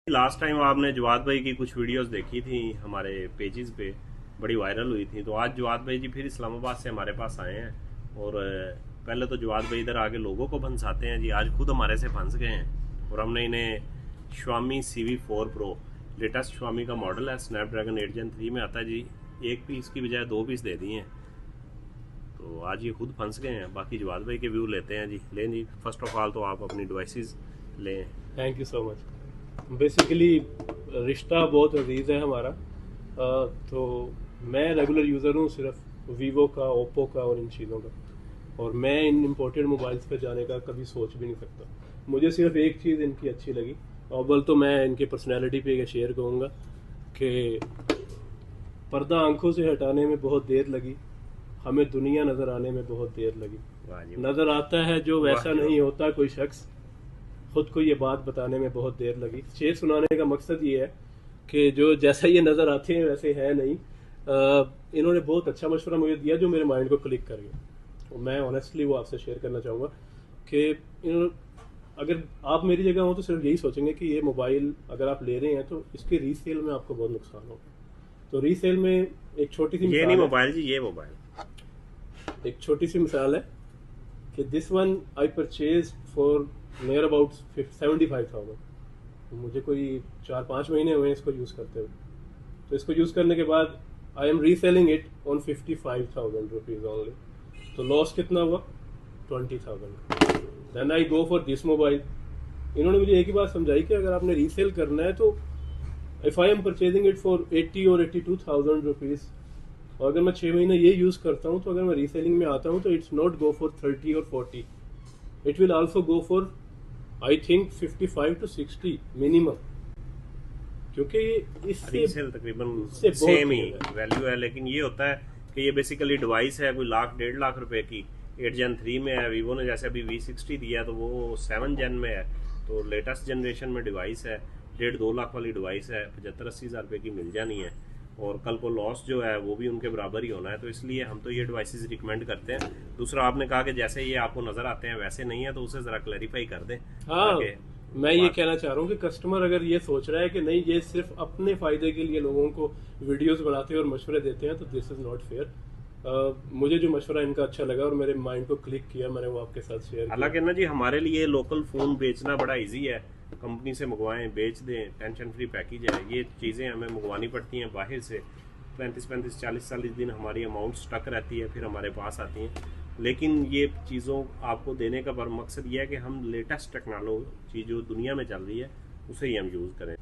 Last time आपने जवाद भाई की कुछ वीडियोस देखी थी हमारे पेजेस पे, बड़ी वायरल हुई थी। तो आज जवाद भाई जी फिर इस्लामाबाद से हमारे पास आए हैं और पहले तो जवाद भाई इधर आके लोगों को फंसाते हैं जी। आज खुद हमारे से फंस गए हैं और हमने इन्हें Xiaomi CV4 Pro latest Xiaomi का मॉडल है, स्नैपड्रैगन 8 Gen 3 में आता है जी। एक पीस की बजाय 2 पीस दे दिए हैं। तो आज ये खुद फंस गए हैं। बाकी जवाद भाई के व्यू लेते हैं जी। लें जी, फर्स्ट ऑफ ऑल तो आप अपनी डिवाइसेस लें। Thank you so much. Basically रिश्ता बहुत अजीज़ है हमारा। तो मैं रेगुलर यूज़र हूँ सिर्फ वीवो का, ओप्पो का और इन चीज़ों का, और मैं इन इम्पोर्टेड मोबाइल्स पे जाने का कभी सोच भी नहीं सकता। मुझे सिर्फ एक चीज़ इनकी अच्छी लगी। अव्वल तो मैं इनके पर्सनैलिटी पे शेयर करूँगा कि पर्दा आंखों से हटाने में बहुत देर लगी, हमें दुनिया नज़र आने में बहुत देर लगी। नज़र आता है जो वैसा नहीं होता कोई शख्स, खुद को ये बात बताने में बहुत देर लगी। शेर सुनाने का मकसद ये है कि जो जैसा ये नज़र आते हैं वैसे है नहीं। इन्होंने बहुत अच्छा मशवरा मुझे दिया जो मेरे माइंड को क्लिक कर गया, और मैं ऑनेस्टली वो आपसे शेयर करना चाहूँगा कि अगर आप मेरी जगह हो तो सिर्फ यही सोचेंगे कि ये मोबाइल अगर आप ले रहे हैं तो इसके रीसेल में आपको बहुत नुकसान होगा। तो रीसेल में एक छोटी सी ये नहीं मोबाइल जी, ये मोबाइल एक छोटी सी मिसाल है कि this one I purchase for near about 75,000। मुझे कोई 4-5 महीने हुए इसको यूज़ करते हुए। तो इसको यूज़ करने के बाद I am reselling it on 55,000 rupees only. तो लॉस कितना हुआ? 20,000। Then I go for this mobile. इन्होंने मुझे एक ही बात समझाई कि अगर आपने रीसेल करना है तो if I am purchasing it for 80 और 82,000 रुपीज़, और अगर मैं 6 महीने ये यूज़ करता हूँ तो अगर मैं रीसेलिंग में आता हूँ तो इट्स नॉट गो फॉर 30 और 40, it will also go for I think 55 to 60 minimum, क्योंकि इससे रीसेल तकरीबन सेम ही वैल्यू है। लेकिन ये होता है कि ये बेसिकली डिवाइस है कोई लाख 1.5 लाख रुपए की, 8 Gen 3 में है। वीवो ने जैसे अभी V60 दिया तो वो 7 Gen में है, तो लेटेस्ट जनरेशन में डिवाइस है। 1.5-2 लाख वाली डिवाइस है, 75-80 हज़ार रुपये की मिल जानी है, और कल को लॉस जो है वो भी उनके बराबर ही होना है। तो इसलिए हम तो ये डिवाइसेस रिकमेंड करते हैं। दूसरा, आपने कहा कि जैसे ये आपको नज़र आते हैं वैसे नहीं है, तो उसे ज़रा क्लैरिफाई कर दें। हाँ, मैं ये कहना चाह रहा हूँ कि कस्टमर अगर ये सोच रहा है कि नहीं ये सिर्फ अपने फ़ायदे के लिए लोगों को वीडियोस बनाते हैं और मशवरे देते हैं, तो दिस इज़ नॉट फेयर। मुझे जो मशवरा इनका अच्छा लगा और मेरे माइंड को क्लिक किया, मैंने वो आपके साथ शेयर किया। हालांकि ना जी, हमारे लिए लोकल फ़ोन बेचना बड़ा इजी है। कंपनी से मंगवाएं, बेच दें, टेंशन फ्री पैकेज है। ये चीज़ें हमें मंगवानी पड़ती हैं बाहर से। 35-40 दिन हमारी अमाउंट स्टक रहती है, फिर हमारे पास आती हैं। लेकिन ये चीज़ों आपको देने का मकसद ये है कि हम लेटेस्ट टेक्नोलॉजी जो दुनिया में चल रही है उसे ही हम यूज़ करें।